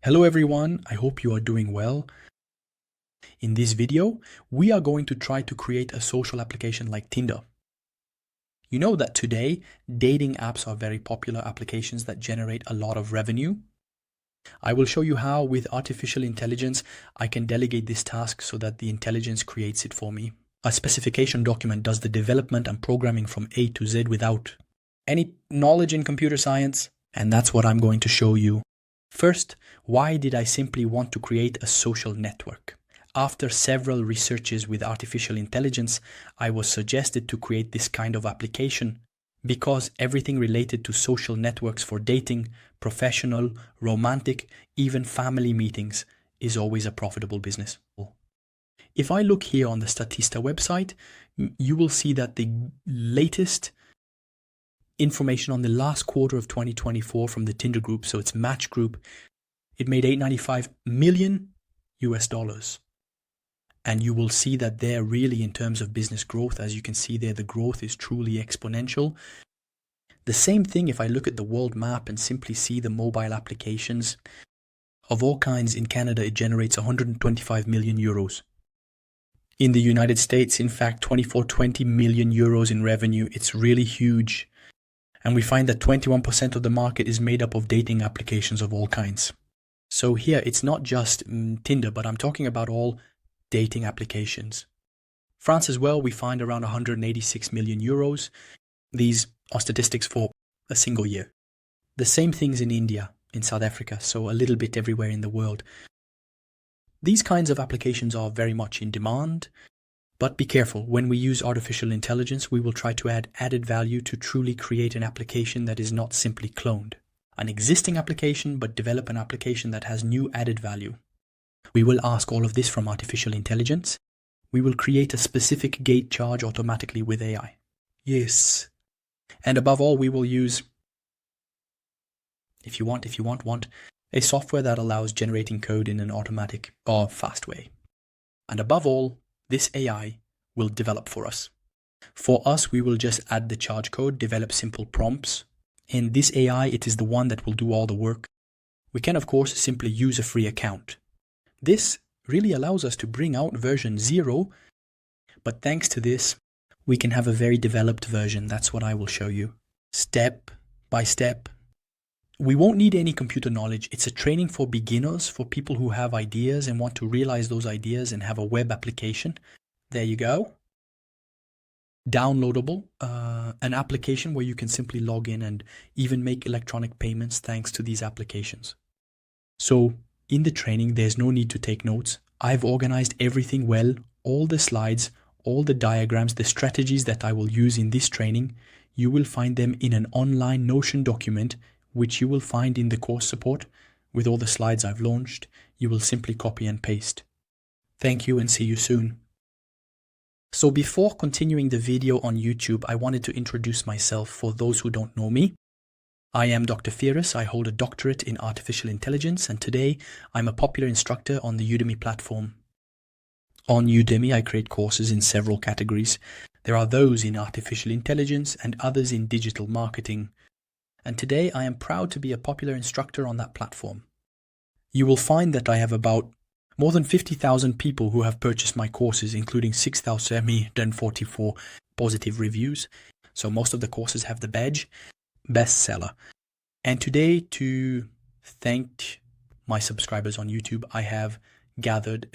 Hello everyone, I hope you are doing well. In this video, we are going to try to create a social application like Tinder. You know that today, dating apps are very popular applications that generate a lot of revenue. I will show you how, with artificial intelligence, I can delegate this task so that the intelligence creates it for me. A specification document does the development and programming from A to Z without any knowledge in computer science, and that's what I'm going to show you. First, why did I simply want to create a social network? After several researches with artificial intelligence, I was suggested to create this kind of application because everything related to social networks for dating, professional, romantic, even family meetings is always a profitable business. If I look here on the Statista website, you will see that the latest information on the last quarter of 2024 from the Tinder group, so it's Match Group, it made $895 million US. And you will see that there really, in terms of business growth, as you can see there, the growth is truly exponential. The same thing if I look at the world map and simply see the mobile applications of all kinds in Canada, it generates 125 million euros. In the United States, in fact, 20 million euros in revenue. It's really huge. And we find that 21% of the market is made up of dating applications of all kinds. So here, it's not just Tinder, but I'm talking about all dating applications. France as well, we find around 186 million euros. These are statistics for a single year. The same things in India, in South Africa, so a little bit everywhere in the world. These kinds of applications are very much in demand, but be careful. When we use artificial intelligence, we will try to add added value to truly create an application that is not simply cloned. An existing application, but develop an application that has new added value. We will ask all of this from artificial intelligence. We will create a specific gate charge automatically with AI. Yes. And above all, we will use, if you want, a software that allows generating code in an automatic or fast way. And above all, this AI will develop for us. For us, we will just add the charge code, develop simple prompts. And this AI, it is the one that will do all the work. We can, of course, simply use a free account. This really allows us to bring out version 0, but thanks to this, we can have a very developed version. That's what I will show you. Step by step. We won't need any computer knowledge. It's a training for beginners, for people who have ideas and want to realize those ideas and have a web application. There you go. Downloadable, an application where you can simply log in and even make electronic payments thanks to these applications. So in the training, there's no need to take notes. I've organized everything well, all the slides, all the diagrams, the strategies that I will use in this training. You will find them in an online Notion document, which you will find in the course support with all the slides I've launched. You will simply copy and paste. Thank you and see you soon. So before continuing the video on YouTube, I wanted to introduce myself for those who don't know me. I am Dr. Firas. I hold a doctorate in artificial intelligence, and today I'm a popular instructor on the Udemy platform. On Udemy, I create courses in several categories. There are those in artificial intelligence and others in digital marketing. And today I am proud to be a popular instructor on that platform. You will find that I have about more than 50,000 people who have purchased my courses, including 6,744 positive reviews. So most of the courses have the badge, bestseller. And today, to thank my subscribers on YouTube, I have gathered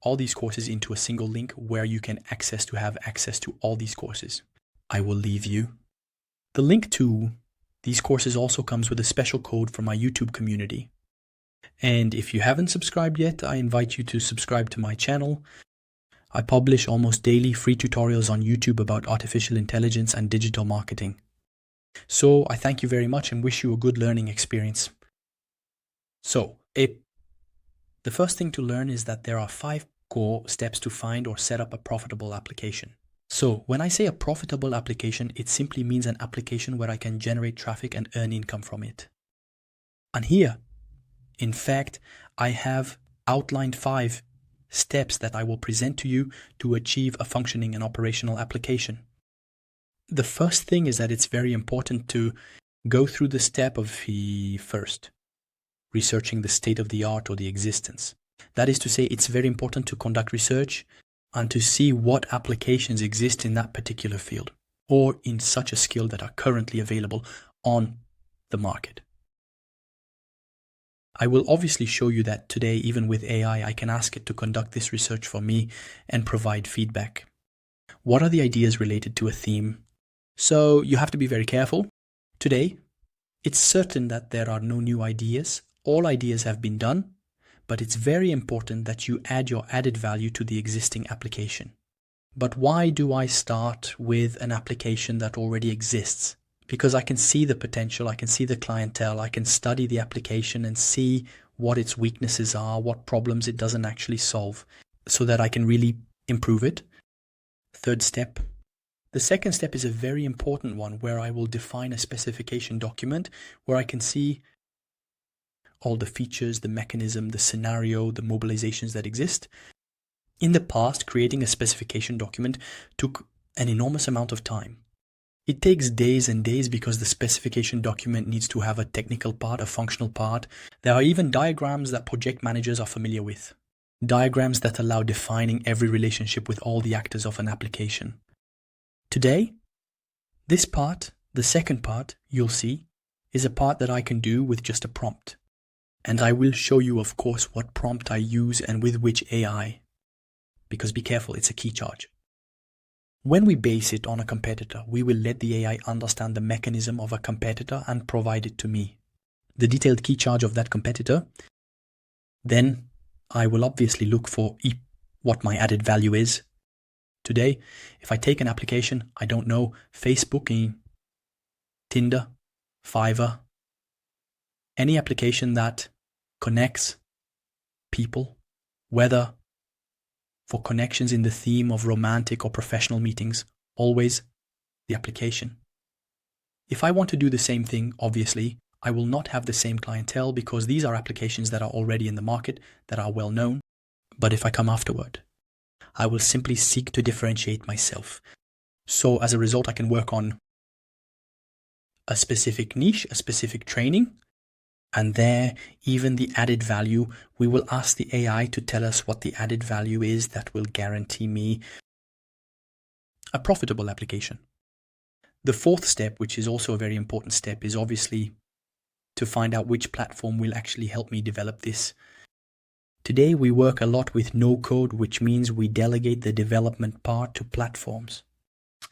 all these courses into a single link where you can have access to all these courses. I will leave you. The link to these courses also comes with a special code for my YouTube community. And if you haven't subscribed yet, I invite you to subscribe to my channel. I publish almost daily free tutorials on YouTube about artificial intelligence and digital marketing. So I thank you very much and wish you a good learning experience. So, the first thing to learn is that there are 5 core steps to find or set up a profitable application. So when I say a profitable application, it simply means an application where I can generate traffic and earn income from it. And here, in fact, I have outlined 5 steps that I will present to you to achieve a functioning and operational application. The first thing is that it's very important to go through the step of the first. researching the state of the art or the existence. That is to say, it's very important to conduct research and to see what applications exist in that particular field or in such a skill that are currently available on the market. I will obviously show you that today, even with AI, I can ask it to conduct this research for me and provide feedback. What are the ideas related to a theme? So you have to be very careful. Today, it's certain that there are no new ideas. All ideas have been done, but it's very important that you add your added value to the existing application. But why do I start with an application that already exists? Because I can see the potential, I can see the clientele, I can study the application and see what its weaknesses are, what problems it doesn't actually solve, so that I can really improve it. Third step. The second step is a very important one where I will define a specification document where I can see all the features, the mechanism, the scenario, the mobilizations that exist. In the past, creating a specification document took an enormous amount of time. It takes days and days because the specification document needs to have a technical part, a functional part. There are even diagrams that project managers are familiar with. Diagrams that allow defining every relationship with all the actors of an application. Today, this part, the second part, you'll see, is a part that I can do with just a prompt. And I will show you, of course, what prompt I use and with which AI. Because be careful, it's a key charge. When we base it on a competitor, we will let the AI understand the mechanism of a competitor and provide it to me. The detailed key charge of that competitor. Then I will obviously look for what my added value is. Today, if I take an application, I don't know, Facebook, Tinder, Fiverr, any application that connects people, whether for connections in the theme of romantic or professional meetings, always the application. If I want to do the same thing, obviously, I will not have the same clientele because these are applications that are already in the market, that are well known. But if I come afterward, I will simply seek to differentiate myself. So as a result, I can work on a specific niche, a specific training, and there, even the added value, we will ask the AI to tell us what the added value is that will guarantee me a profitable application. The fourth step, which is also a very important step, is obviously to find out which platform will actually help me develop this. Today, we work a lot with no-code, which means we delegate the development part to platforms.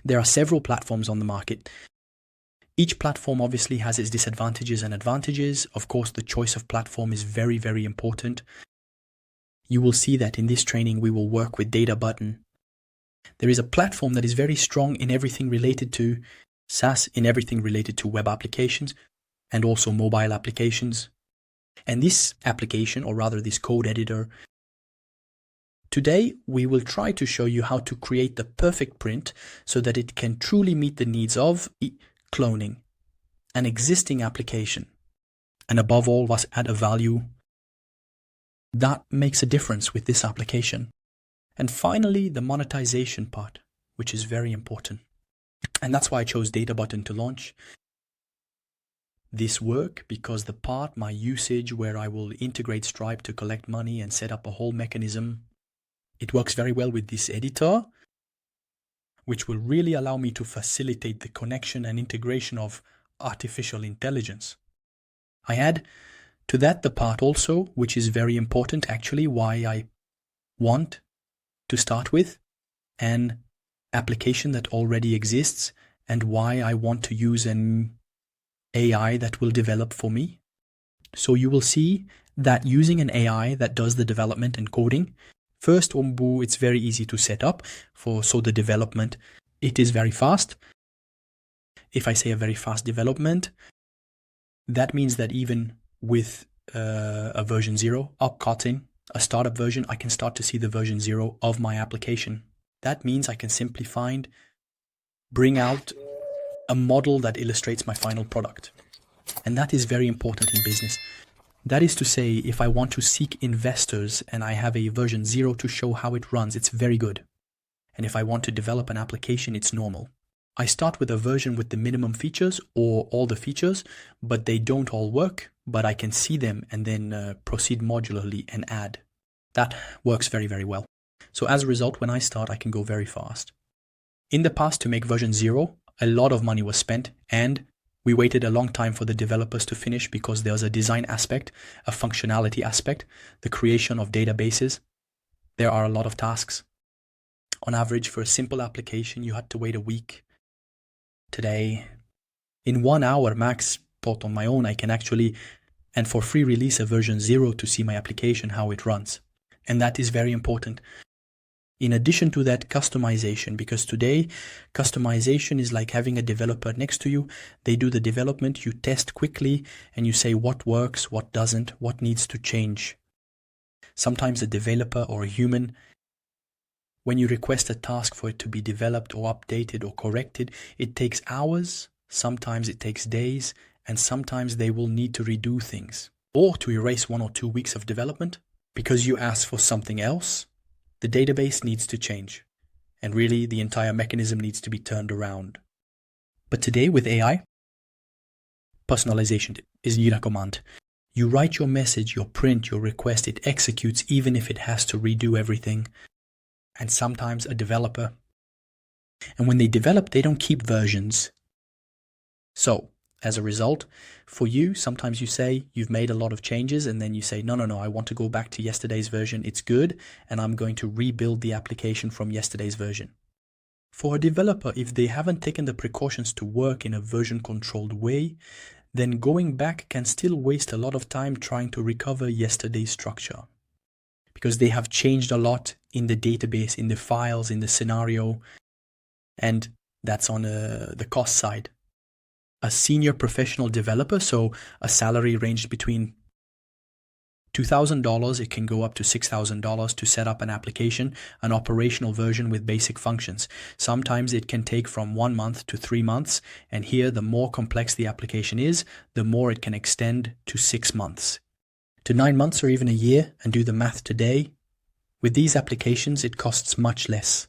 There are several platforms on the market. Each platform obviously has its disadvantages and advantages. Of course, the choice of platform is very, very important. You will see that in this training, we will work with Databutton. There is a platform that is very strong in everything related to SaaS, in everything related to web applications and also mobile applications. And this application, or rather this code editor, today we will try to show you how to create the perfect print so that it can truly meet the needs of cloning an existing application, and above all, was add a value that makes a difference with this application. And finally, the monetization part, which is very important. And that's why I chose Databutton to launch this work, because the part, my usage, where I will integrate Stripe to collect money and set up a whole mechanism, it works very well with this editor, which will really allow me to facilitate the connection and integration of artificial intelligence. I add to that the part also, which is very important actually, why I want to start with an application that already exists and why I want to use an AI that will develop for me. So you will see that using an AI that does the development and coding, first, it's very easy to set up so the development, it is very fast. If I say a very fast development, that means that even with a version 0 upcutting, a startup version, I can start to see the version 0 of my application. That means I can simply bring out a model that illustrates my final product. And that is very important in business. That is to say, if I want to seek investors and I have a version 0 to show how it runs, it's very good. And if I want to develop an application, it's normal. I start with a version with the minimum features or all the features, but they don't all work, but I can see them and then proceed modularly and add. That works very, very well. So as a result, when I start, I can go very fast. In the past, to make version 0, a lot of money was spent, and we waited a long time for the developers to finish because there's a design aspect, a functionality aspect, the creation of databases. There are a lot of tasks. On average, for a simple application, you had to wait a week. Today, in 1 hour max, both on my own, I can actually, and for free, release a version 0 to see my application, how it runs. And that is very important. In addition to that, customization, because today customization is like having a developer next to you. They do the development, you test quickly, and you say what works, what doesn't, what needs to change. Sometimes a developer or a human, when you request a task for it to be developed or updated or corrected, it takes hours, sometimes it takes days, and sometimes they will need to redo things or to erase 1 or 2 weeks of development because you asked for something else. The database needs to change, and really the entire mechanism needs to be turned around. But today with AI, personalization is a command. You write your message, your print, your request, it executes even if it has to redo everything. And sometimes a developer. And when they develop, they don't keep versions. So, as a result, for you, sometimes you say you've made a lot of changes and then you say, no, I want to go back to yesterday's version. It's good. And I'm going to rebuild the application from yesterday's version. For a developer, if they haven't taken the precautions to work in a version controlled way, then going back can still waste a lot of time trying to recover yesterday's structure. Because they have changed a lot in the database, in the files, in the scenario. And that's on the cost side. A senior professional developer, so a salary ranged between $2,000, it can go up to $6,000 to set up an application, an operational version with basic functions. Sometimes it can take from 1 month to 3 months, and here the more complex the application is, the more it can extend to 6 months. To 9 months or even a year, and do the math today. With these applications, it costs much less.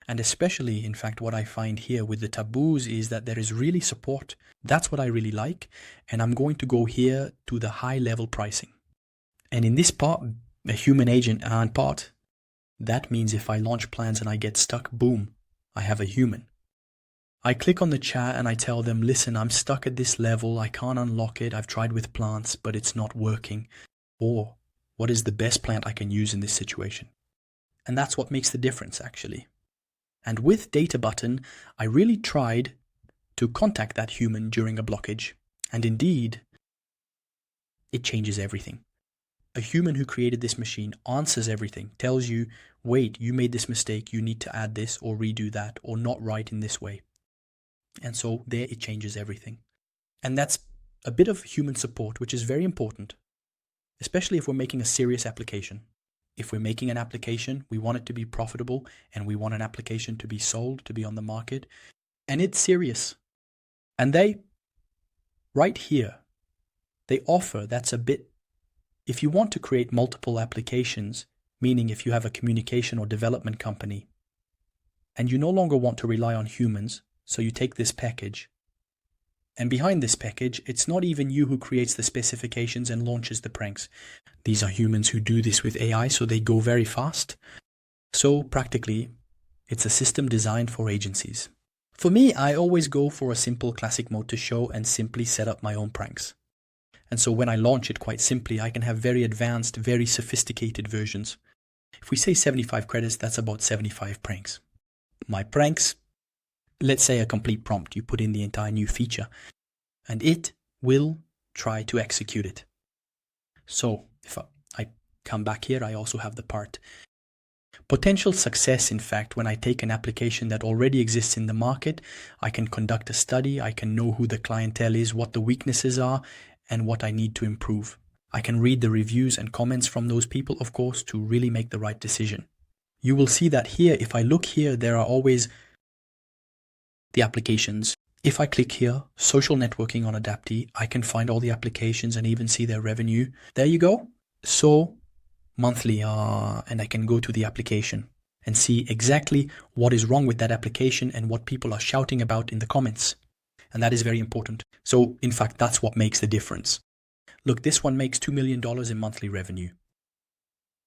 And especially, in fact, what I find here with the taboos is that there is really support. That's what I really like. And I'm going to go here to the high level pricing. And in this part, a human agent and part, that means if I launch plans and I get stuck, boom, I have a human. I click on the chat and I tell them, listen, I'm stuck at this level. I can't unlock it. I've tried with plants, but it's not working. Or what is the best plant I can use in this situation? And that's what makes the difference, actually. And with Databutton, I really tried to contact that human during a blockage. And indeed, it changes everything. A human who created this machine answers everything, tells you, wait, you made this mistake, you need to add this or redo that or not write in this way. And so there it changes everything. And that's a bit of human support, which is very important, especially if we're making a serious application. If we're making an application, we want it to be profitable and we want an application to be sold, to be on the market. And it's serious. And they, right here, they offer, that's a bit, if you want to create multiple applications, meaning if you have a communication or development company, and you no longer want to rely on humans, so you take this package. And behind this package, it's not even you who creates the specifications and launches the pranks. These are humans who do this with AI, so they go very fast. So practically, it's a system designed for agencies. For me, I always go for a simple classic mode to show and simply set up my own pranks. And so when I launch it quite simply, I can have very advanced, very sophisticated versions. If we say 75 credits, that's about 75 pranks. My pranks, let's say a complete prompt, you put in the entire new feature, and it will try to execute it. So if I come back here, I also have the part. Potential success, in fact, when I take an application that already exists in the market, I can conduct a study, I can know who the clientele is, what the weaknesses are, and what I need to improve. I can read the reviews and comments from those people, of course, to really make the right decision. You will see that here, if I look here, there are always the applications. If I click here, social networking on Adaptee, I can find all the applications and even see their revenue. There you go. So monthly, and I can go to the application. and see exactly what is wrong with that application and what people are shouting about in the comments. And that is very important. So, in fact, that's what makes the difference. Look, this one makes $2 million in monthly revenue.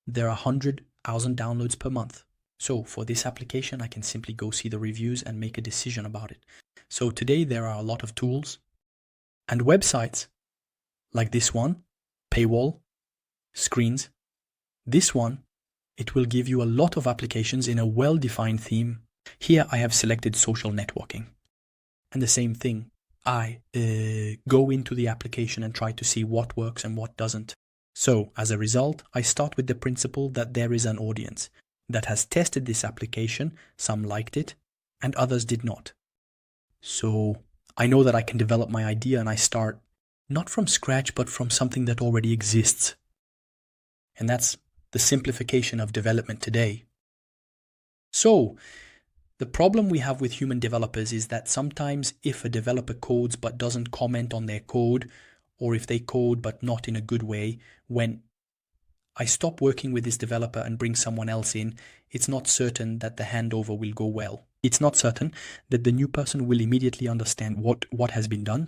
There are 100,000 downloads per month. So for this application, I can simply go see the reviews and make a decision about it. So today there are a lot of tools and websites like this one, paywall, screens. This one, it will give you a lot of applications in a well-defined theme. Here I have selected social networking. And the same thing, I go into the application and try to see what works and what doesn't. So as a result, I start with the principle that there is an audience that has tested this application, some liked it, and others did not. So I know that I can develop my idea and I start not from scratch, but from something that already exists. And that's the simplification of development today. So the problem we have with human developers is that sometimes if a developer codes but doesn't comment on their code, or if they code but not in a good way, when I stop working with this developer and bring someone else in, it's not certain that the handover will go well. It's not certain that the new person will immediately understand what has been done.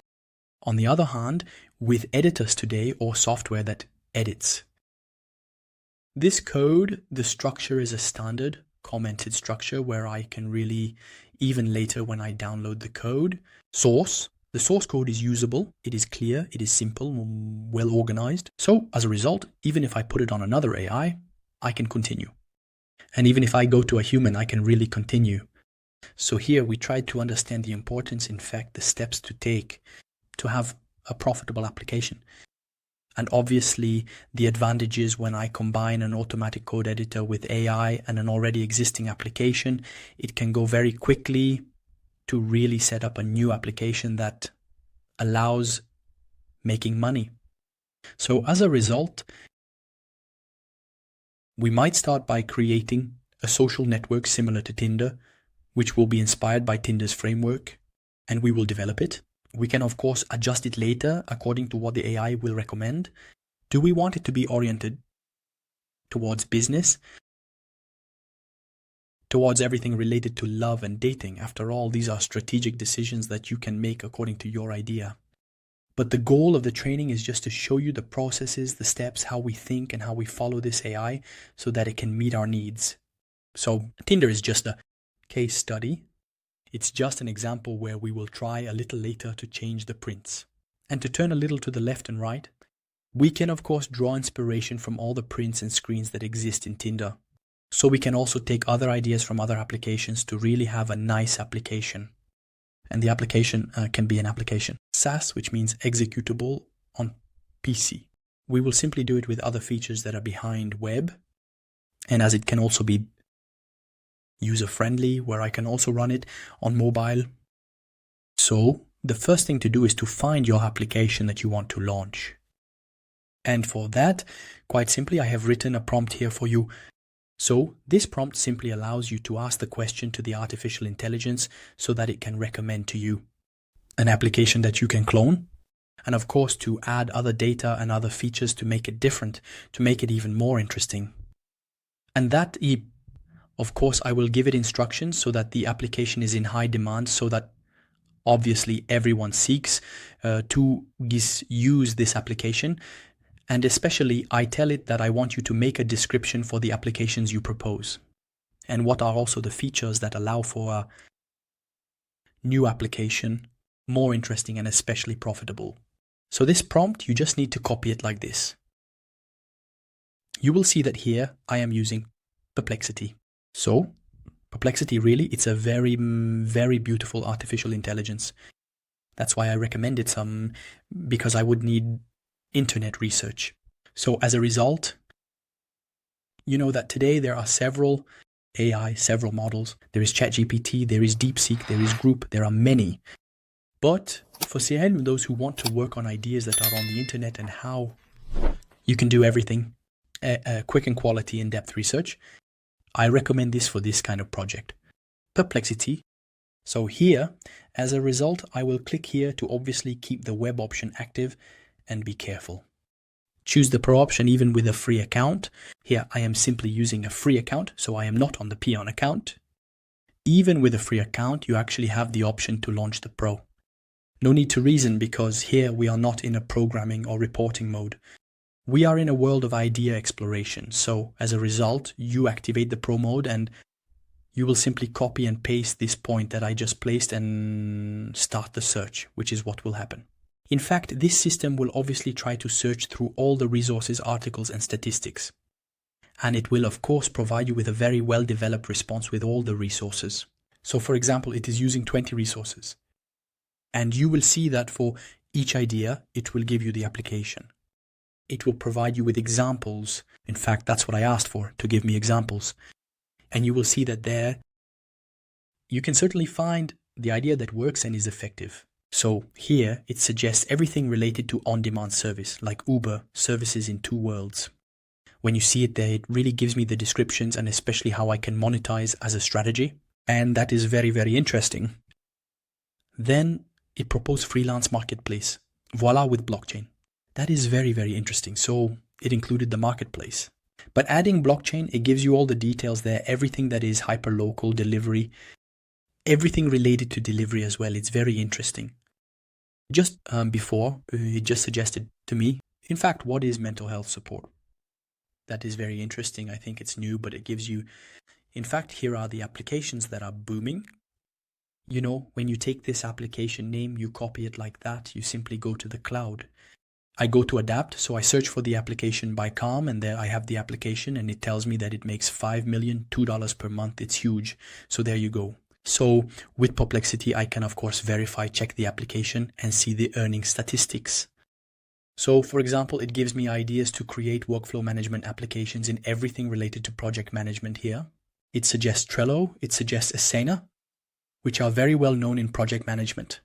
On the other hand, with editors today or software that edits, this code, the structure is a standard commented structure where I can really, even later when I download the code, the source code is usable, it is clear, it is simple, well organized. So as a result, even if I put it on another AI, I can continue. And even if I go to a human, I can really continue. So here we tried to understand the importance, in fact, the steps to take to have a profitable application. And obviously the advantages when I combine an automatic code editor with AI and an already existing application, it can go very quickly to really set up a new application that allows making money. So as a result, we might start by creating a social network similar to Tinder, which will be inspired by Tinder's framework, and we will develop it. We can, of course, adjust it later according to what the AI will recommend. Do we want it to be oriented towards business? Towards everything related to love and dating? After all, these are strategic decisions that you can make according to your idea. But the goal of the training is just to show you the processes, the steps, how we think and how we follow this AI so that it can meet our needs. So Tinder is just a case study. It's just an example where we will try a little later to change the prints. And to turn a little to the left and right, we can of course draw inspiration from all the prints and screens that exist in Tinder. So we can also take other ideas from other applications to really have a nice application. And the application can be an application SaaS, which means executable on PC. We will simply do it with other features that are behind web. And as it can also be user-friendly, where I can also run it on mobile. So the first thing to do is to find your application that you want to launch. And for that, quite simply, I have written a prompt here for you. So this prompt simply allows you to ask the question to the artificial intelligence so that it can recommend to you an application that you can clone. And of course, to add other data and other features to make it different, to make it even more interesting. And that, of course, I will give it instructions so that the application is in high demand, so that obviously everyone seeks to use this application. And especially, I tell it that I want you to make a description for the applications you propose. And what are also the features that allow for a new application, more interesting and especially profitable. So this prompt, you just need to copy it like this. You will see that here I am using Perplexity. So Perplexity really, it's a very, very beautiful artificial intelligence. That's why I recommend it because I would need internet research. So as a result, you know that today there are several AI, several models. There is ChatGPT, there is DeepSeek, there is Group, there are many. But for those who want to work on ideas that are on the internet and how you can do everything, quick and quality in-depth research, I recommend this for this kind of project. Perplexity. So here, as a result, I will click here to obviously keep the web option active and be careful. Choose the Pro option even with a free account. Here I am simply using a free account, so I am not on the Peon account. Even with a free account, you actually have the option to launch the Pro. No need to reason, because here we are not in a programming or reporting mode. We are in a world of idea exploration, so as a result, you activate the Pro mode and you will simply copy and paste this point that I just placed and start the search, which is what will happen. In fact, this system will obviously try to search through all the resources, articles, and statistics. And it will, of course, provide you with a very well-developed response with all the resources. So, for example, it is using 20 resources. And you will see that for each idea, it will give you the application. It will provide you with examples. In fact, that's what I asked for, to give me examples. And you will see that there, you can certainly find the idea that works and is effective. So here, it suggests everything related to on-demand service, like Uber, services in 2 worlds. When you see it there, it really gives me the descriptions and especially how I can monetize as a strategy. And that is very, very interesting. Then it proposed freelance marketplace. Voila, with blockchain. That is very, very interesting. So it included the marketplace. But adding blockchain, it gives you all the details there, everything that is hyperlocal delivery, everything related to delivery as well. It's very interesting. Just before, it just suggested to me, in fact, what is mental health support? That is very interesting. I think it's new, but it gives you, in fact, here are the applications that are booming. You know, when you take this application name, you copy it like that, you simply go to the cloud. I go to adapt, so I search for the application by Calm, and there I have the application, and it tells me that it makes $5 million, $2 per month. It's huge. So there you go. So with Perplexity, I can, of course, verify, check the application, and see the earning statistics. So, for example, it gives me ideas to create workflow management applications in everything related to project management here. It suggests Trello, it suggests Asana, which are very well known in project management.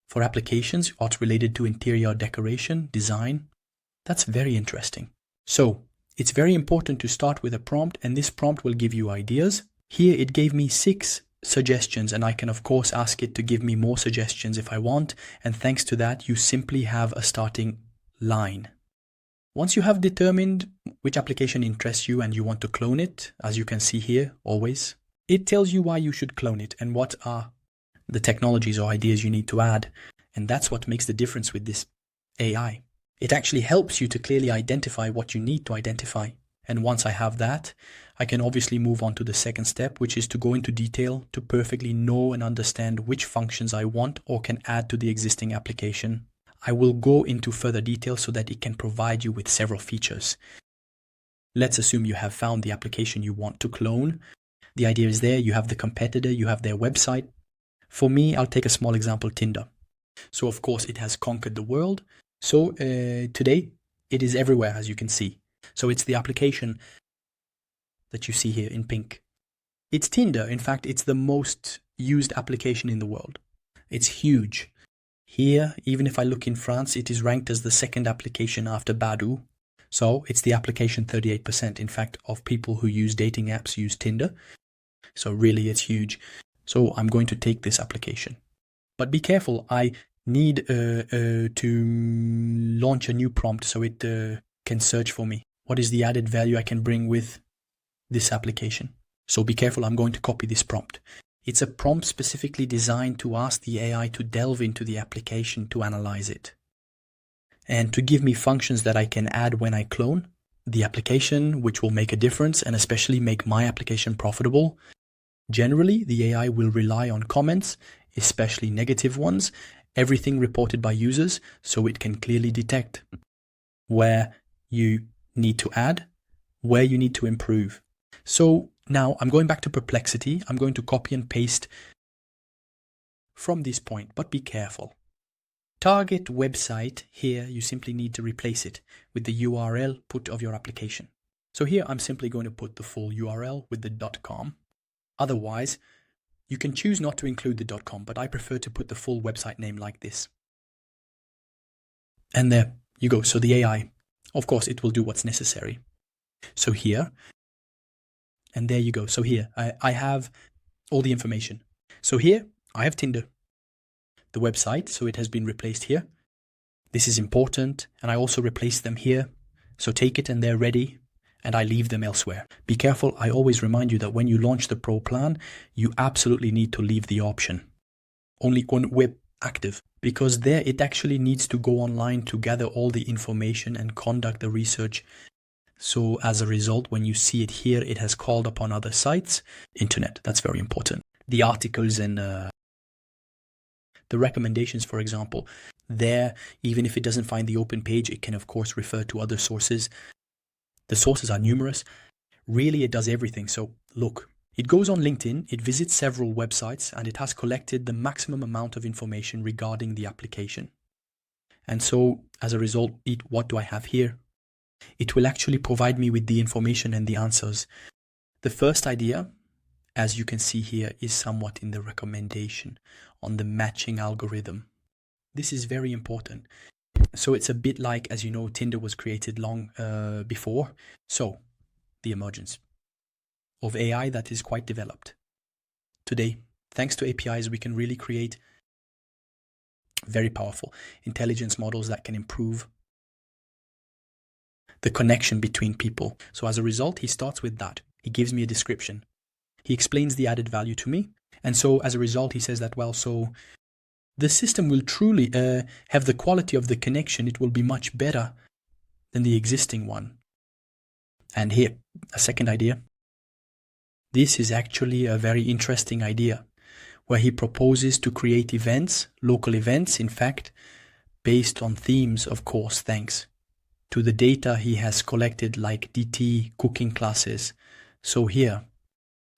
For applications, what's related to interior decoration, design, that's very interesting. So, it's very important to start with a prompt, and this prompt will give you ideas. Here it gave me 6 suggestions, and I can of course ask it to give me more suggestions if I want, and thanks to that you simply have a starting line. Once you have determined which application interests you and you want to clone it, as you can see here always, it tells you why you should clone it and what are the technologies or ideas you need to add, and that's what makes the difference with this AI. It actually helps you to clearly identify what you need to identify. And once I have that, I can obviously move on to the second step, which is to go into detail to perfectly know and understand which functions I want or can add to the existing application. I will go into further detail so that it can provide you with several features. Let's assume you have found the application you want to clone. The idea is there, you have the competitor, you have their website. For me, I'll take a small example, Tinder. So of course it has conquered the world. So today it is everywhere, as you can see. So it's the application that you see here in pink. It's Tinder. In fact, it's the most used application in the world. It's huge. Here, even if I look in France, it is ranked as the second application after Badoo. So it's the application 38%, in fact, of people who use dating apps use Tinder. So really, it's huge. So I'm going to take this application. But be careful, I need to launch a new prompt so it can search for me. What is the added value I can bring with this application? So be careful, I'm going to copy this prompt. It's a prompt specifically designed to ask the AI to delve into the application to analyze it, and to give me functions that I can add when I clone the application, which will make a difference and especially make my application profitable. Generally, the AI will rely on comments, especially negative ones, everything reported by users, so it can clearly detect where you need to add, where you need to improve. So now I'm going back to Perplexity. I'm going to copy and paste from this point, but be careful. Target website, here you simply need to replace it with the URL put of your application. So here I'm simply going to put the full URL with the .com. Otherwise, you can choose not to include the .com, but I prefer to put the full website name like this. And there you go. So the AI, of course, it will do what's necessary. So here, and there you go. So here, I have all the information. So here, I have Tinder, the website, so it has been replaced here. This is important, and I also replace them here. So take it and they're ready, and I leave them elsewhere. Be careful, I always remind you that when you launch the Pro plan, you absolutely need to leave the option only when we're active, because there it actually needs to go online to gather all the information and conduct the research. So as a result, when you see it here, it has called upon other sites, internet. That's very important. The articles and the recommendations, for example, there, even if it doesn't find the open page, it can of course refer to other sources. The sources are numerous. Really, it does everything. So look, it goes on LinkedIn, it visits several websites, and it has collected the maximum amount of information regarding the application. And so as a result, what do I have here? It will actually provide me with the information and the answers. The first idea, as you can see here, is somewhat in the recommendation on the matching algorithm. This is very important. So it's a bit like, as you know, Tinder was created long before. So the emergence of AI that is quite developed. Today, thanks to APIs, we can really create very powerful intelligence models that can improve the connection between people. So as a result, he starts with that. He gives me a description. He explains the added value to me. And so as a result, he says that, well, so the system will truly have the quality of the connection. It will be much better than the existing one. And here, a second idea. This is actually a very interesting idea, where he proposes to create events, local events, in fact, based on themes, of course, thanks to the data he has collected, like DT cooking classes. So here,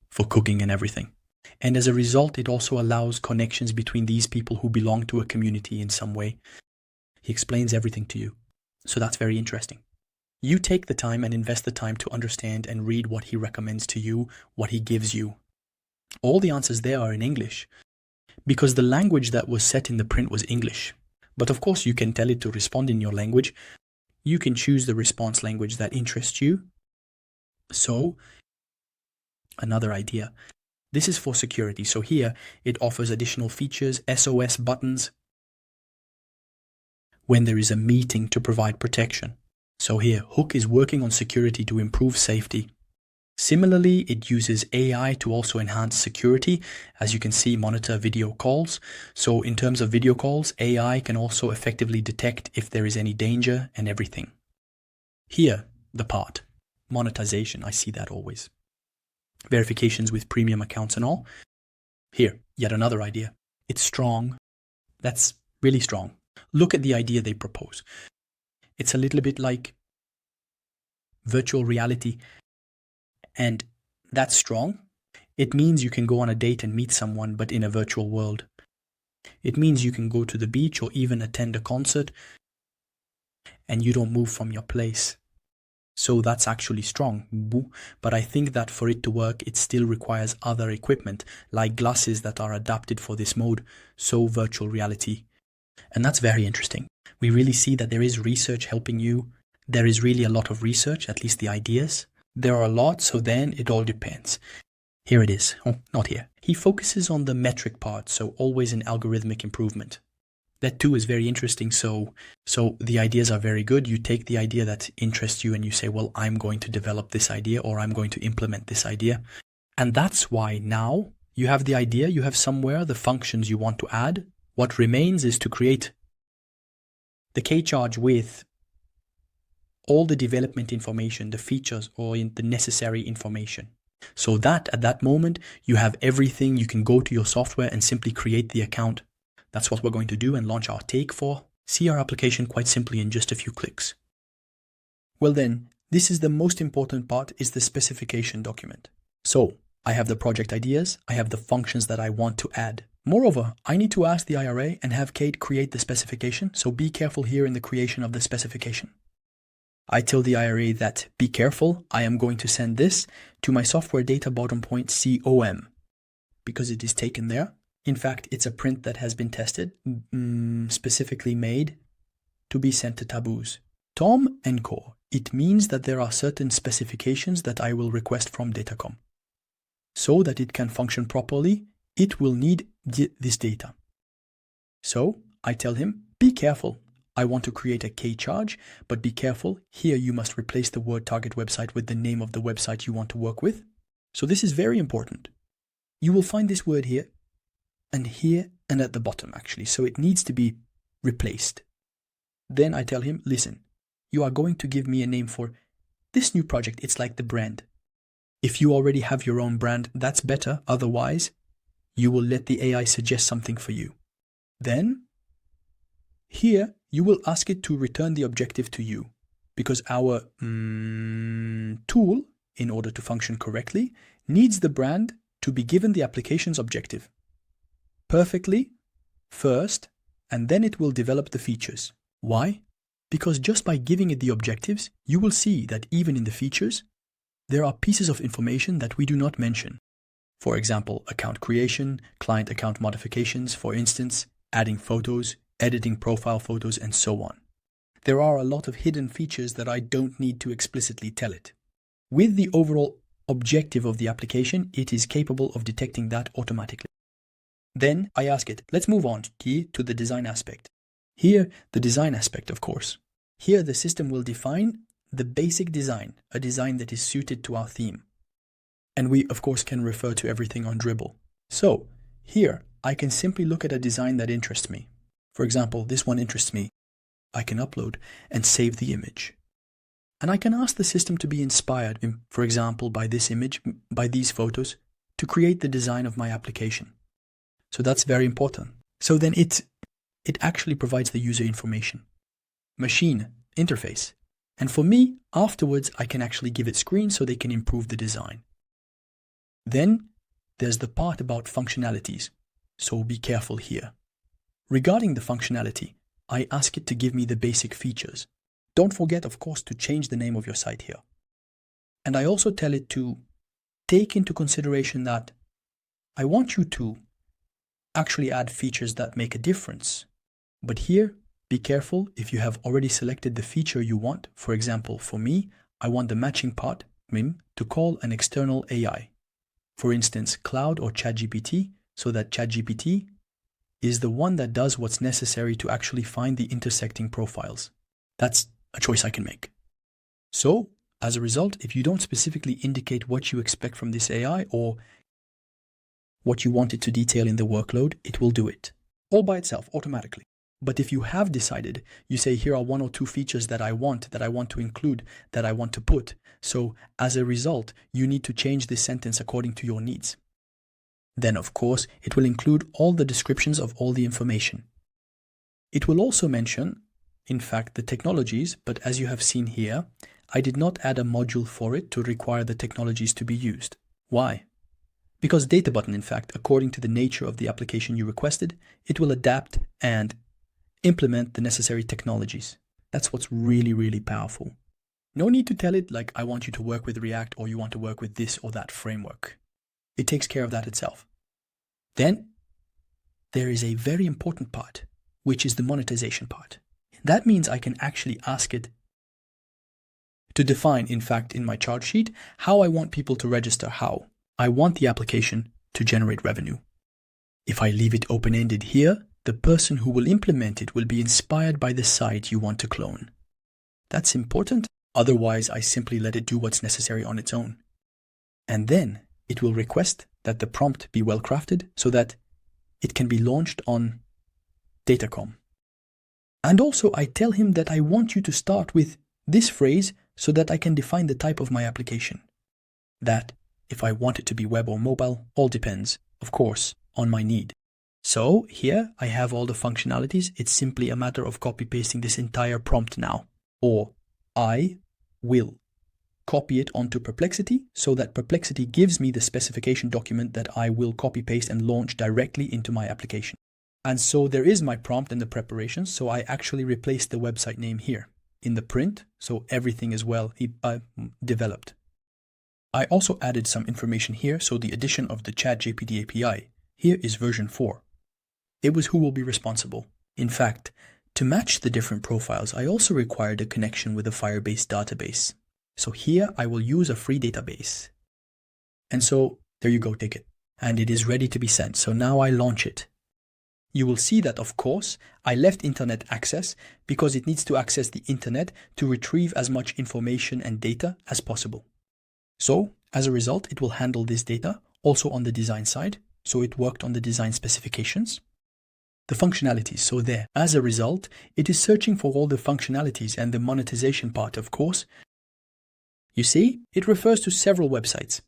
for cooking and everything. And as a result, it also allows connections between these people who belong to a community in some way. He explains everything to you. So that's very interesting. You take the time and invest the time to understand and read what he recommends to you, what he gives you. All the answers there are in English, because the language that was set in the print was English. But of course, you can tell it to respond in your language. You can choose the response language that interests you. So, another idea. This is for security. So here, it offers additional features, SOS buttons, when there is a meeting to provide protection. So here, Hook is working on security to improve safety. Similarly, it uses AI to also enhance security. As you can see, monitor video calls. So in terms of video calls, AI can also effectively detect if there is any danger and everything. Here, the part, monetization, I see that always. Verifications with premium accounts and all. Here, yet another idea. It's strong. That's really strong. Look at the idea they propose. It's a little bit like virtual reality, and that's strong. It means you can go on a date and meet someone, but in a virtual world. It means you can go to the beach or even attend a concert, and you don't move from your place. So that's actually strong. But I think that for it to work, it still requires other equipment, like glasses that are adapted for this mode, so virtual reality. And that's very interesting. We really see that there is research helping you. There is really a lot of research, at least the ideas. There are a lot, so then it all depends. Here it is. Oh, not here. He focuses on the metric part, so always an algorithmic improvement. That too is very interesting. So the ideas are very good. You take the idea that interests you and you say, well, I'm going to develop this idea or I'm going to implement this idea. And that's why now you have the idea, you have somewhere the functions you want to add. What remains is to create the K-charge with all the development information, the features or the necessary information. So that at that moment, you have everything. You can go to your software and simply create the account. That's what we're going to do and launch our take for. See our application quite simply in just a few clicks. Well then, this is the most important part, is the specification document. So I have the project ideas, I have the functions that I want to add. Moreover, I need to ask the IRA and have Kate create the specification, so be careful here in the creation of the specification. I tell the IRA that, be careful, I am going to send this to my software data bottom point COM, because it is taken there. In fact, it's a print that has been tested, specifically made to be sent to Taboos. Tom and Co. It means that there are certain specifications that I will request from Datacom. So that it can function properly, it will need this data. So I tell him, be careful. I want to create a K charge, but be careful. Here you must replace the word target website with the name of the website you want to work with. So this is very important. You will find this word here and at the bottom actually. So it needs to be replaced. Then I tell him, listen, you are going to give me a name for this new project. It's like the brand. If you already have your own brand, that's better. Otherwise, you will let the AI suggest something for you. Then, here, you will ask it to return the objective to you, because our tool, in order to function correctly, needs the brand to be given the application's objective perfectly first, and then it will develop the features. Why? Because just by giving it the objectives, you will see that even in the features, there are pieces of information that we do not mention. For example, account creation, client account modifications, for instance, adding photos, editing profile photos, and so on. There are a lot of hidden features that I don't need to explicitly tell it. With the overall objective of the application, it is capable of detecting that automatically. Then I ask it, let's move on to the design aspect. Here, the design aspect, of course. Here, the system will define the basic design, a design that is suited to our theme. And we, of course, can refer to everything on Dribbble. So, here, I can simply look at a design that interests me. For example, this one interests me. I can upload and save the image. And I can ask the system to be inspired, for example, by this image, by these photos, to create the design of my application. So that's very important. So then it actually provides the user information, machine, interface. And for me, afterwards, I can actually give it screens so they can improve the design. Then there's the part about functionalities. So be careful here. Regarding the functionality, I ask it to give me the basic features. Don't forget, of course, to change the name of your site here. And I also tell it to take into consideration that I want you to actually add features that make a difference. But here, be careful if you have already selected the feature you want. For example, for me, I want the matching part, MIM, to call an external AI. For instance, Cloud or ChatGPT, so that ChatGPT is the one that does what's necessary to actually find the intersecting profiles. That's a choice I can make. So, as a result, if you don't specifically indicate what you expect from this AI or what you want it to detail in the workload, it will do it, all by itself, automatically. But if you have decided, you say, here are one or two features that I want to include, that I want to put. So as a result, you need to change this sentence according to your needs. Then, of course, it will include all the descriptions of all the information. It will also mention, in fact, the technologies, but as you have seen here, I did not add a module for it to require the technologies to be used. Why? Because Databutton, in fact, according to the nature of the application you requested, it will adapt and implement the necessary technologies. That's what's really, really powerful. No need to tell it like, I want you to work with React or you want to work with this or that framework. It takes care of that itself. Then there is a very important part, which is the monetization part. That means I can actually ask it to define, in fact, in my charge sheet, how I want people to register, how I want the application to generate revenue. If I leave it open-ended here, the person who will implement it will be inspired by the site you want to clone. That's important. Otherwise, I simply let it do what's necessary on its own. And then it will request that the prompt be well crafted so that it can be launched on Datacom. And also I tell him that I want you to start with this phrase so that I can define the type of my application. That, if I want it to be web or mobile, all depends, of course, on my need. So here I have all the functionalities. It's simply a matter of copy-pasting this entire prompt now. Or I will copy it onto Perplexity so that Perplexity gives me the specification document that I will copy-paste and launch directly into my application. And so there is my prompt and the preparations. So I actually replaced the website name here in the print. So everything is well developed. I also added some information here. So the addition of the ChatGPT API here is version 4. It was who will be responsible. In fact, to match the different profiles, I also required a connection with a Firebase database. So here I will use a free database. And so there you go, take it. And it is ready to be sent. So now I launch it. you will see that, of course, I left internet access because it needs to access the internet to retrieve as much information and data as possible. So, as a result, it will handle this data also on the design side. So it worked on the design specifications. The functionalities, so there. As a result, it is searching for all the functionalities and the monetization part, of course. You see, it refers to several websites.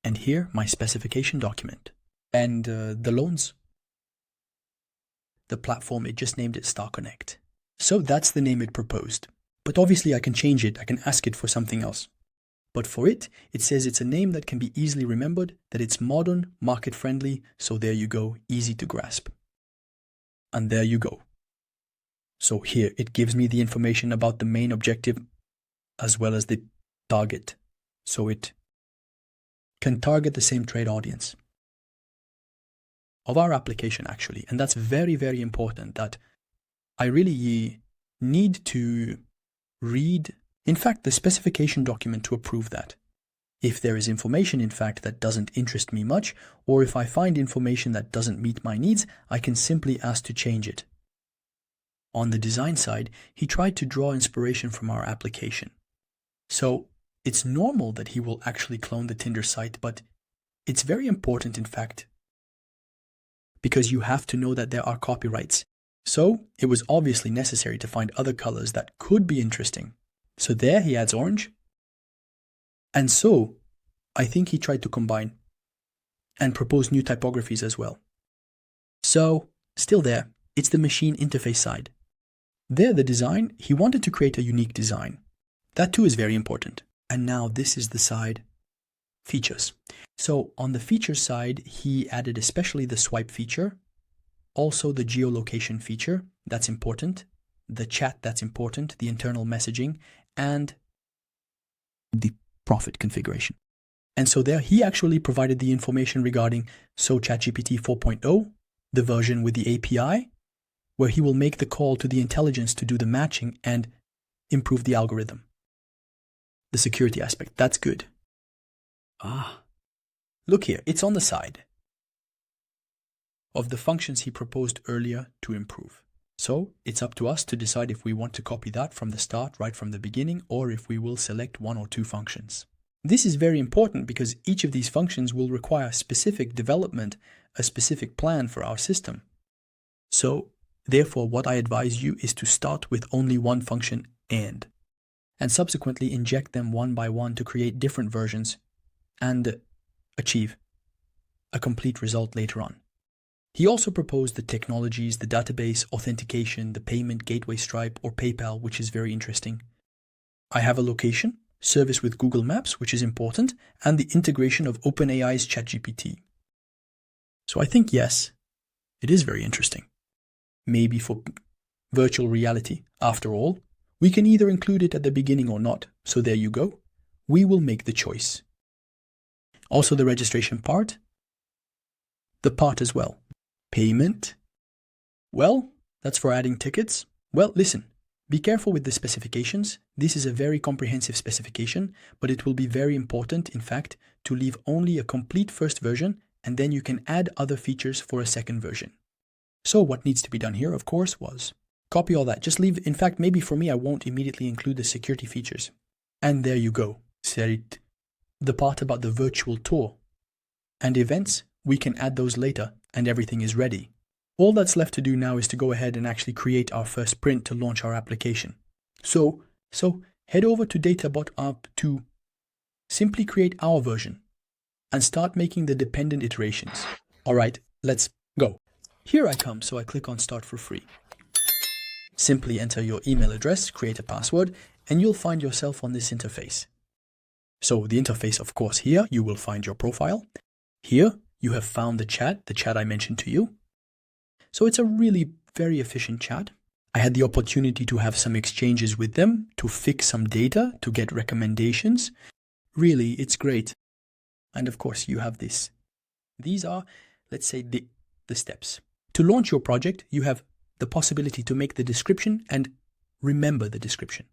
And here, my specification document. And the loans. The platform, it just named it Star Connect. So that's the name it proposed. But obviously I can change it, I can ask it for something else. But for it, it says it's a name that can be easily remembered, that it's modern, market-friendly, so there you go, easy to grasp. And there you go. So here, it gives me the information about the main objective as well as the target. So it can target the same trade audience of our application, actually. And that's very, very important, that I really need to read, in fact, the specification document to approve that. If there is information, in fact, that doesn't interest me much, or if I find information that doesn't meet my needs, I can simply ask to change it. On the design side, he tried to draw inspiration from our application. So it's normal that he will actually clone the Tinder site, but it's very important, in fact, because you have to know that there are copyrights. So it was obviously necessary to find other colors that could be interesting. So there he adds orange. And so I think he tried to combine and propose new typographies as well. So still there, it's the machine interface side. There, the design, he wanted to create a unique design. That too is very important. And now this is the side features. So on the features side, he added especially the swipe feature, also the geolocation feature, that's important, the chat, that's important, the internal messaging, and the profit configuration. And so there he actually provided the information regarding ChatGPT 4.0, the version with the API, where he will make the call to the intelligence to do the matching and improve the algorithm. The security aspect, that's good. Look here, it's on the side of the functions he proposed earlier to improve. So it's up to us to decide if we want to copy that from the start, right from the beginning, or if we will select one or two functions. This is very important because each of these functions will require specific development, a specific plan for our system. So therefore, what I advise you is to start with only one function and subsequently inject them one by one to create different versions and achieve a complete result later on. He also proposed the technologies, the database, authentication, the payment, gateway, Stripe, or PayPal, which is very interesting. I have a location, service with Google Maps, which is important, and the integration of OpenAI's ChatGPT. So I think, yes, it is very interesting. Maybe for virtual reality, after all, we can either include it at the beginning or not. So there you go. We will make the choice. Also the registration part, the part as well. Payment. Well, that's for adding tickets. Well, listen, be careful with the specifications. This is a very comprehensive specification, but it will be very important, in fact, to leave only a complete first version, and then you can add other features for a second version. So what needs to be done here, of course, was copy all that. Just leave, in fact, maybe for me, I won't immediately include the security features. And there you go. Serit. The part about the virtual tour and events, we can add those later and everything is ready. All that's left to do now is to go ahead and actually create our first print to launch our application. So head over to Databutton to simply create our version and start making the dependent iterations. All right, let's go. Here I come, so I click on Start for Free. Simply enter your email address, create a password, and you'll find yourself on this interface. So the interface, of course, here you will find your profile. Here you have found the chat I mentioned to you. So it's a really very efficient chat. I had the opportunity to have some exchanges with them, to fix some data, to get recommendations. Really, it's great. And of course, you have this. These are, let's say, the steps. To launch your project, you have the possibility to make the description and remember the description.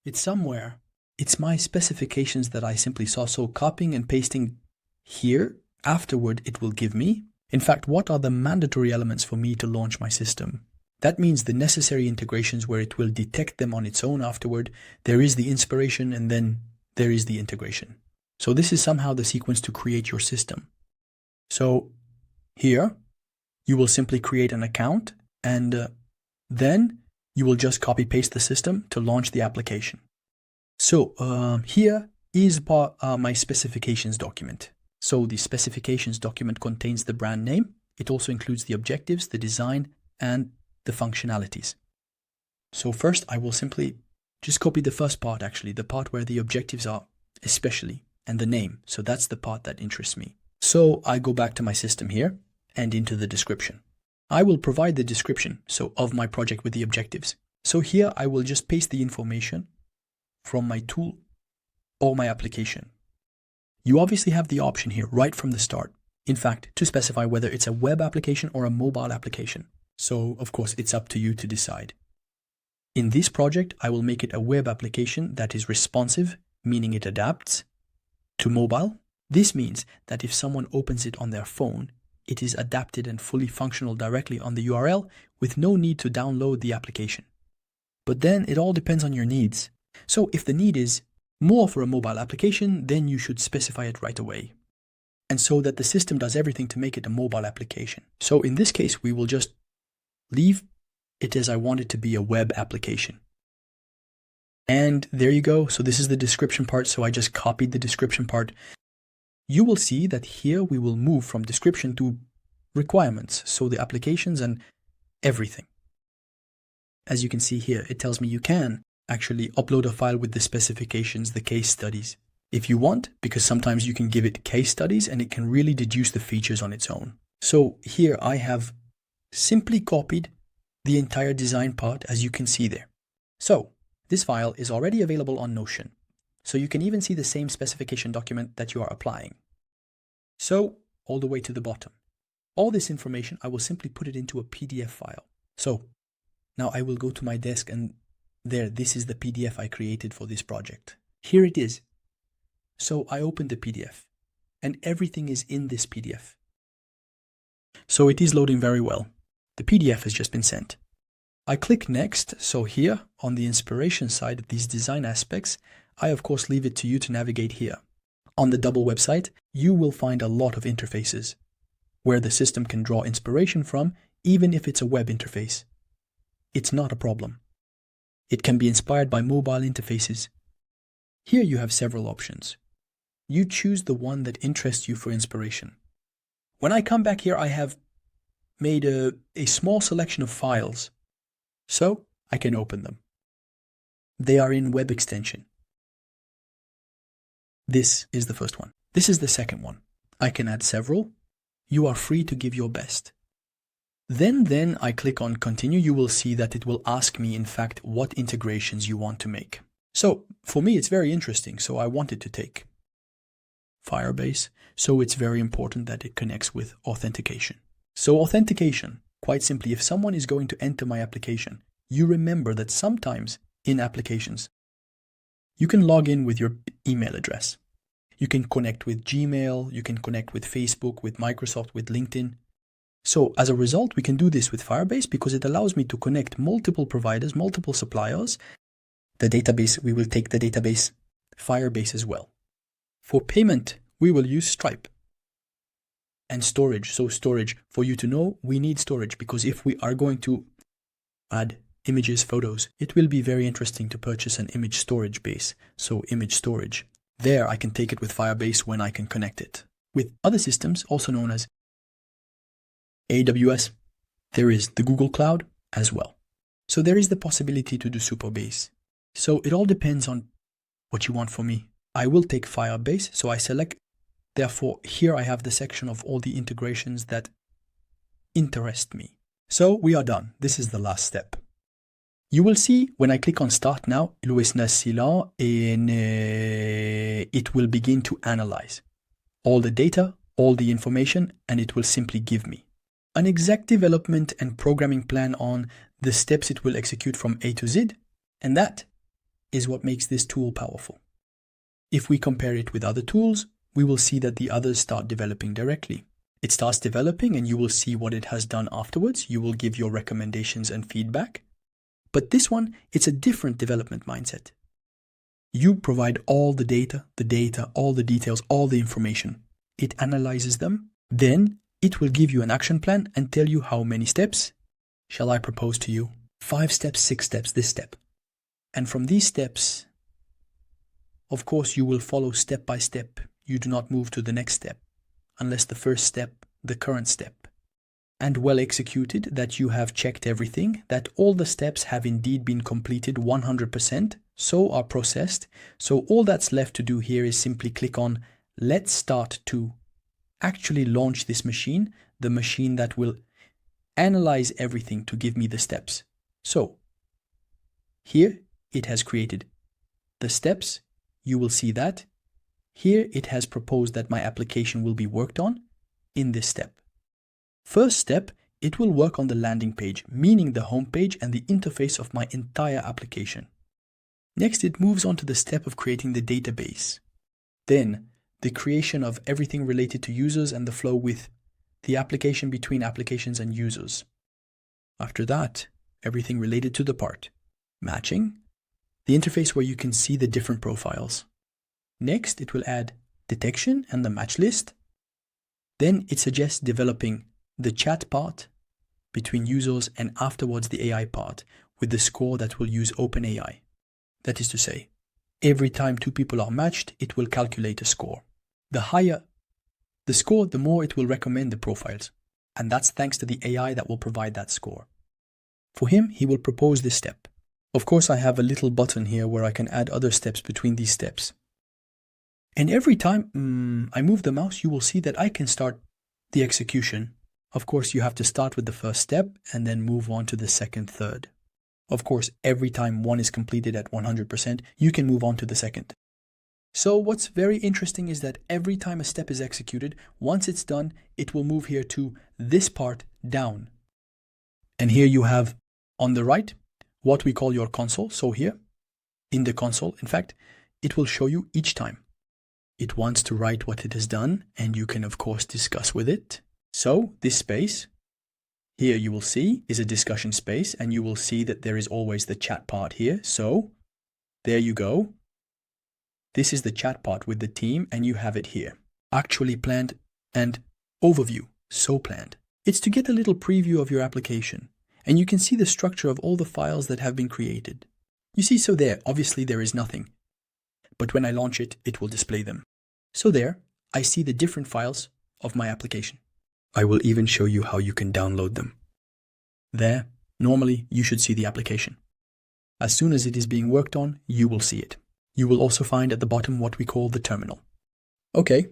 It's somewhere. It's my specifications that I simply saw. So copying and pasting here, afterward it will give me. In fact, what are the mandatory elements for me to launch my system? That means the necessary integrations where it will detect them on its own afterward. There is the inspiration, and then there is the integration. So this is somehow the sequence to create your system. So here, you will simply create an account, and then you will just copy paste the system to launch the application. So here is my specifications document. So the specifications document contains the brand name. It also includes the objectives, the design, and the functionalities. So first I will simply just copy the first part, actually, the part where the objectives are especially, and the name. So that's the part that interests me. So I go back to my system here and into the description. I will provide the description, so of my project with the objectives. So here I will just paste the information from my tool or my application. You obviously have the option here right from the start, in fact, to specify whether it's a web application or a mobile application. So, of course, it's up to you to decide. In this project, I will make it a web application that is responsive, meaning it adapts to mobile. This means that if someone opens it on their phone, it is adapted and fully functional directly on the URL with no need to download the application. But then it all depends on your needs. So if the need is more for a mobile application, then you should specify it right away. And so that the system does everything to make it a mobile application. So in this case, we will just leave it as I want it to be a web application. And there you go. So this is the description part. So I just copied the description part. You will see that here we will move from description to requirements. So the applications and everything. As you can see here, it tells me you can actually upload a file with the specifications, the case studies, if you want, because sometimes you can give it case studies and it can really deduce the features on its own. So here I have simply copied the entire design part, as you can see there. So this file is already available on Notion. So you can even see the same specification document that you are applying. So all the way to the bottom. All this information, I will simply put it into a PDF file. So now I will go to my desk, and there, this is the PDF I created for this project. Here it is. So I opened the PDF and everything is in this PDF. So it is loading very well. The PDF has just been sent. I click next. So here on the inspiration side of these design aspects, I of course leave it to you to navigate here. On the double website, you will find a lot of interfaces where the system can draw inspiration from, even if it's a web interface. It's not a problem. It can be inspired by mobile interfaces. Here you have several options. You choose the one that interests you for inspiration. When I come back here, I have made a small selection of files, so I can open them. They are in web extension. This is the first one. This is the second one. I can add several. You are free to give your best. Then I click on continue. You will see that it will ask me, in fact, what integrations you want to make. So for me, it's very interesting. So I wanted to take Firebase. So it's very important that it connects with authentication. So authentication, quite simply, if someone is going to enter my application, you remember that sometimes in applications, you can log in with your email address. You can connect with Gmail, you can connect with Facebook, with Microsoft, with LinkedIn. So as a result, we can do this with Firebase because it allows me to connect multiple providers, multiple suppliers. The database, we will take the database Firebase as well. For payment, we will use Stripe. And storage, so storage, for you to know, we need storage because if we are going to add images, photos, it will be very interesting to purchase an image storage base, so image storage. There I can take it with Firebase when I can connect it. With other systems, also known as AWS, there is the Google Cloud as well. So there is the possibility to do Superbase. So it all depends on what you want from me. I will take Firebase, so I select. Therefore, here I have the section of all the integrations that interest me. So we are done. This is the last step. You will see when I click on Start Now, it will begin to analyze all the data, all the information, and it will simply give me an exact development and programming plan on the steps it will execute from A to Z, and that is what makes this tool powerful. If we compare it with other tools, we will see that the others start developing directly. It starts developing and you will see what it has done afterwards. You will give your recommendations and feedback. But this one, it's a different development mindset. You provide all the data, all the details, all the information. It analyzes them. Then it will give you an action plan and tell you how many steps shall I propose to you. 5 steps, 6 steps, this step. And from these steps, of course, you will follow step by step. You do not move to the next step unless the first step, the current step, and well executed, that you have checked everything, that all the steps have indeed been completed 100%, so are processed. So all that's left to do here is simply click on let's start to actually launch this machine, the machine that will analyze everything to give me the steps. So here it has created the steps. You will see that. Here it has proposed that my application will be worked on in this step. First step, it will work on the landing page, meaning the home page and the interface of my entire application. Next, it moves on to the step of creating the database. Then, the creation of everything related to users and the flow with the application between applications and users. After that, everything related to the part. Matching, the interface where you can see the different profiles. Next, it will add detection and the match list. Then it suggests developing the chat part between users and afterwards the AI part with the score that will use OpenAI. That is to say, every time 2 people are matched, it will calculate a score. The higher the score, the more it will recommend the profiles. And that's thanks to the AI that will provide that score. For him, he will propose this step. Of course, I have a little button here where I can add other steps between these steps. And every time I move the mouse, you will see that I can start the execution. Of course, you have to start with the first step and then move on to the second, third. Of course, every time one is completed at 100%, you can move on to the second. So what's very interesting is that every time a step is executed, once it's done, it will move here to this part down. And here you have on the right what we call your console. So here in the console, in fact, it will show you each time it wants to write what it has done, and you can of course discuss with it. So this space here you will see is a discussion space, and you will see that there is always the chat part here. So there you go. This is the chat part with the team, and you have it here. Actually planned and overview, so planned. It's to get a little preview of your application, and you can see the structure of all the files that have been created. You see, so there, obviously there is nothing. But when I launch it, it will display them. So there, I see the different files of my application. I will even show you how you can download them. There, normally you should see the application. As soon as it is being worked on, you will see it. You will also find at the bottom what we call the terminal. Okay.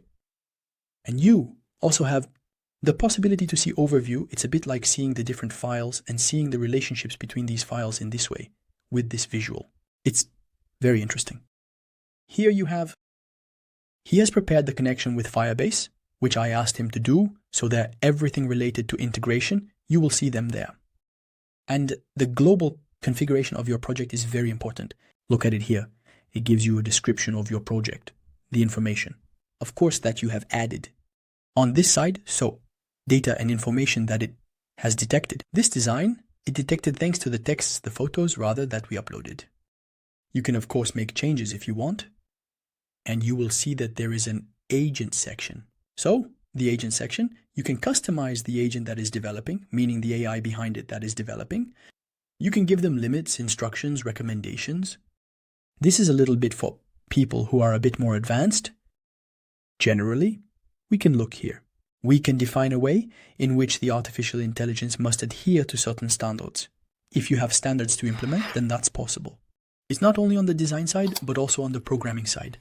And you also have the possibility to see overview. It's a bit like seeing the different files and seeing the relationships between these files in this way, with this visual. It's very interesting. Here you have, he has prepared the connection with Firebase, which I asked him to do, so that everything related to integration, you will see them there. And the global configuration of your project is very important. Look at it here. It gives you a description of your project, the information, of course, that you have added. On this side, so data and information that it has detected. This design, it detected thanks to the texts, the photos rather, that we uploaded. You can of course make changes if you want, and you will see that there is an agent section. So, the agent section, you can customize the agent that is developing, meaning the AI behind it that is developing. You can give them limits, instructions, recommendations. This is a little bit for people who are a bit more advanced. Generally, we can look here. We can define a way in which the artificial intelligence must adhere to certain standards. If you have standards to implement, then that's possible. It's not only on the design side, but also on the programming side.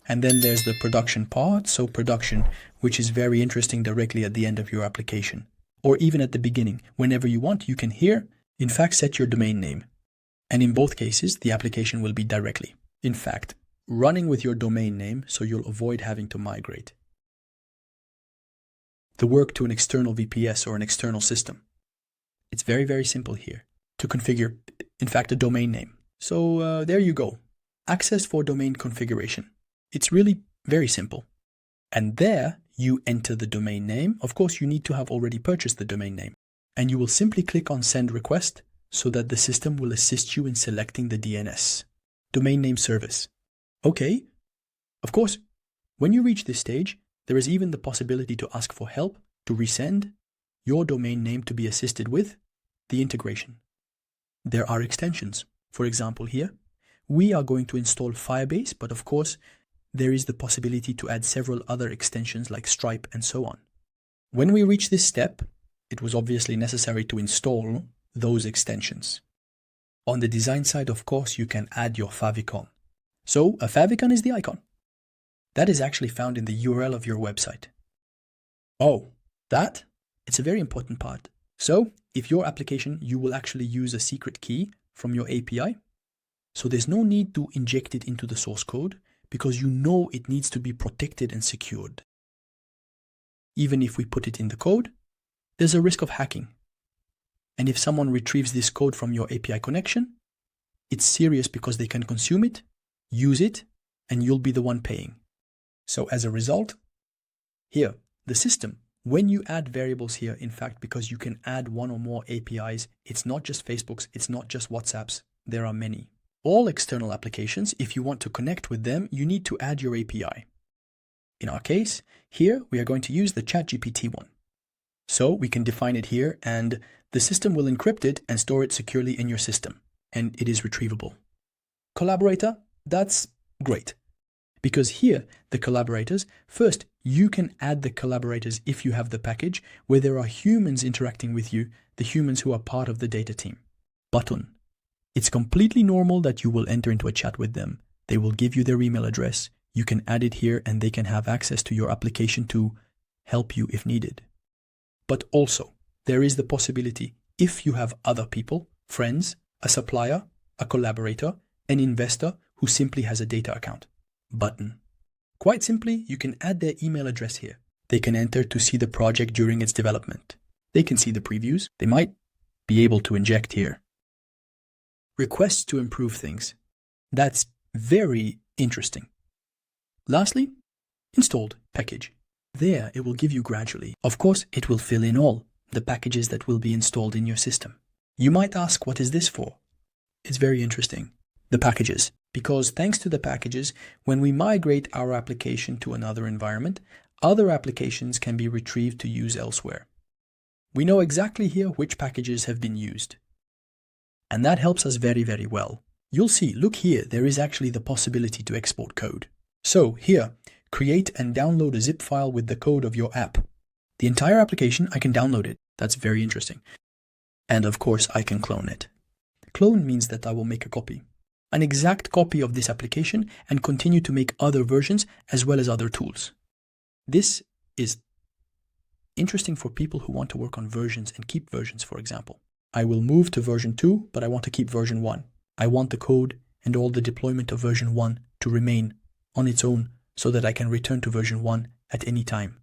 And then there's the production part, so production, which is very interesting directly at the end of your application. Or even at the beginning, whenever you want, you can here, in fact, set your domain name. And in both cases, the application will be directly, in fact, running with your domain name, so you'll avoid having to migrate the work to an external VPS or an external system. It's very, very simple here to configure, in fact, a domain name. So there you go. Access for domain configuration. It's really very simple. And there you enter the domain name. Of course, you need to have already purchased the domain name. And you will simply click on Send Request so that the system will assist you in selecting the DNS, domain name service. Okay. Of course, when you reach this stage, there is even the possibility to ask for help to resend your domain name to be assisted with the integration. There are extensions. For example, here, we are going to install Firebase, but of course, there is the possibility to add several other extensions like Stripe and so on. When we reach this step, it was obviously necessary to install those extensions. On the design side, of course, you can add your favicon. So a favicon is the icon. That is actually found in the URL of your website. Oh, that? It's a very important part. So if your application, you will actually use a secret key from your API. So there's no need to inject it into the source code because you know it needs to be protected and secured. Even if we put it in the code, there's a risk of hacking. And if someone retrieves this code from your API connection, it's serious because they can consume it, use it, and you'll be the one paying. So as a result, here, the system, when you add variables here, in fact, because you can add one or more APIs, it's not just Facebook's, it's not just WhatsApp's, there are many. All external applications, if you want to connect with them, you need to add your API. In our case, here we are going to use the ChatGPT one. So we can define it here and the system will encrypt it and store it securely in your system, and it is retrievable. Collaborator, that's great. Because here, the collaborators, first, you can add the collaborators if you have the package where there are humans interacting with you, the humans who are part of the data team. Button. It's completely normal that you will enter into a chat with them. They will give you their email address. You can add it here and they can have access to your application to help you if needed. But also, there is the possibility, if you have other people, friends, a supplier, a collaborator, an investor who simply has a data account. Button. Quite simply, you can add their email address here. They can enter to see the project during its development. They can see the previews. They might be able to inject here. Requests to improve things. That's very interesting. Lastly, installed package. There, it will give you gradually. Of course, it will fill in all the packages that will be installed in your system. You might ask, what is this for? It's very interesting. The packages. Because thanks to the packages, when we migrate our application to another environment, other applications can be retrieved to use elsewhere. We know exactly here which packages have been used. And that helps us very, very well. You'll see, look here, there is actually the possibility to export code. So here, create and download a zip file with the code of your app. The entire application, I can download it. That's very interesting. And of course, I can clone it. Clone means that I will make a copy. An exact copy of this application and continue to make other versions as well as other tools. This is interesting for people who want to work on versions and keep versions, for example. I will move to version 2, but I want to keep version 1. I want the code and all the deployment of version 1 to remain on its own so that I can return to version 1 at any time.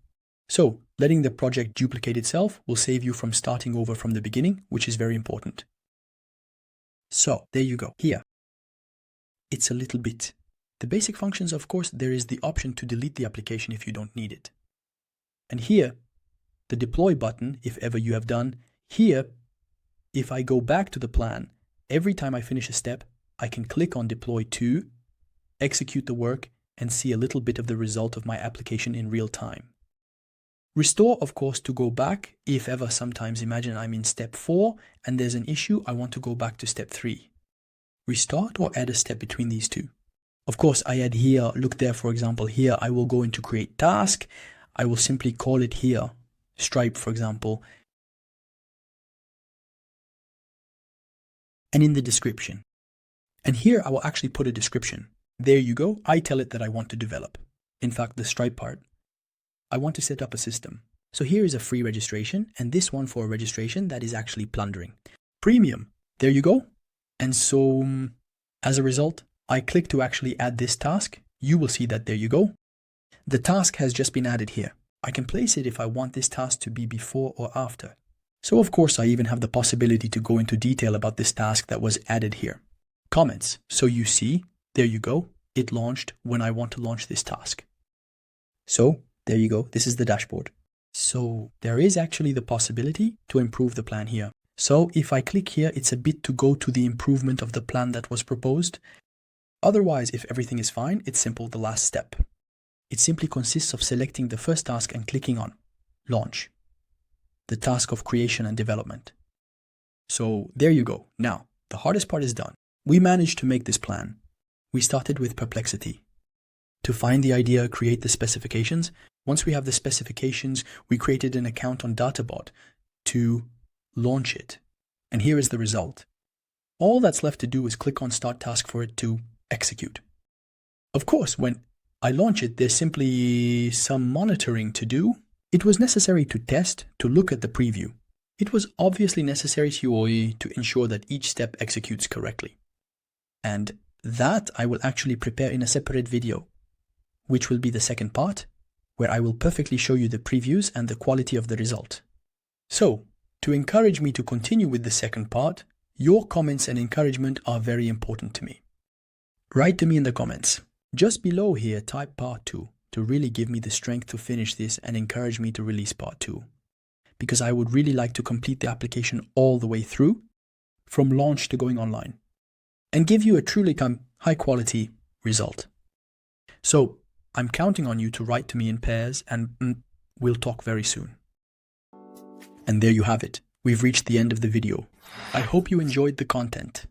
So, letting the project duplicate itself will save you from starting over from the beginning, which is very important. So, there you go. Here, it's a little bit. The basic functions, of course, there is the option to delete the application if you don't need it. And here, the deploy button, if ever you have done, here, if I go back to the plan, every time I finish a step, I can click on deploy to, execute the work, and see a little bit of the result of my application in real time. Restore, of course, to go back, if ever sometimes imagine I'm in step 4 and there's an issue, I want to go back to step 3. Restart or add a step between these two. Of course, I add here, look there, for example, here, I will go into create task. I will simply call it here, Stripe, for example. And in the description. And here I will actually put a description. There you go. I tell it that I want to develop. In fact, the Stripe part. I want to set up a system. So here is a free registration and this one for a registration that is actually plundering. Premium. There you go. And so as a result, I click to actually add this task. You will see that there you go. The task has just been added here. I can place it if I want this task to be before or after. So of course, I even have the possibility to go into detail about this task that was added here. Comments. So you see, there you go. It launched when I want to launch this task. So There you go. This is the dashboard. So there is actually the possibility to improve the plan here. So if I click here, it's a bit to go to the improvement of the plan that was proposed. Otherwise, if everything is fine, it's simple, the last step. It simply consists of selecting the first task and clicking on Launch, the task of creation and development. So there you go. Now, the hardest part is done. We managed to make this plan. We started with perplexity. To find the idea, create the specifications. Once we have the specifications, we created an account on Databutton to launch it. And here is the result. All that's left to do is click on Start Task for it to execute. Of course, when I launch it, there's simply some monitoring to do. It was necessary to test, to look at the preview. It was obviously necessary to ensure that each step executes correctly. And that I will actually prepare in a separate video, which will be the second part, where I will perfectly show you the previews and the quality of the result. So, to encourage me to continue with the second part, your comments and encouragement are very important to me. Write to me in the comments. Just below here, type part 2 to really give me the strength to finish this and encourage me to release part 2. Because I would really like to complete the application all the way through, from launch to going online, and give you a truly high quality result. So, I'm counting on you to write to me in pairs, and we'll talk very soon. And there you have it. We've reached the end of the video. I hope you enjoyed the content.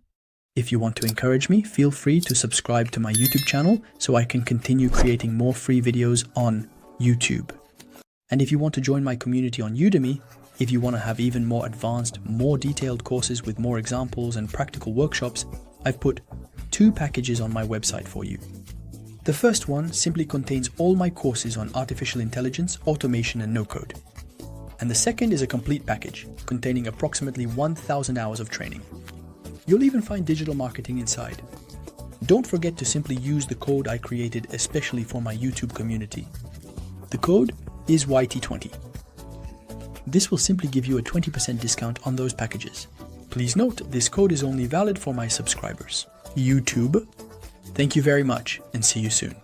If you want to encourage me, feel free to subscribe to my YouTube channel so I can continue creating more free videos on YouTube. And if you want to join my community on Udemy, if you want to have even more advanced, more detailed courses with more examples and practical workshops, I've put 2 packages on my website for you. The first one simply contains all my courses on artificial intelligence, automation and no-code. And the second is a complete package containing approximately 1,000 hours of training. You'll even find digital marketing inside. Don't forget to simply use the code I created especially for my YouTube community. The code is YT20. This will simply give you a 20% discount on those packages. Please note, this code is only valid for my subscribers. YouTube, thank you very much and see you soon.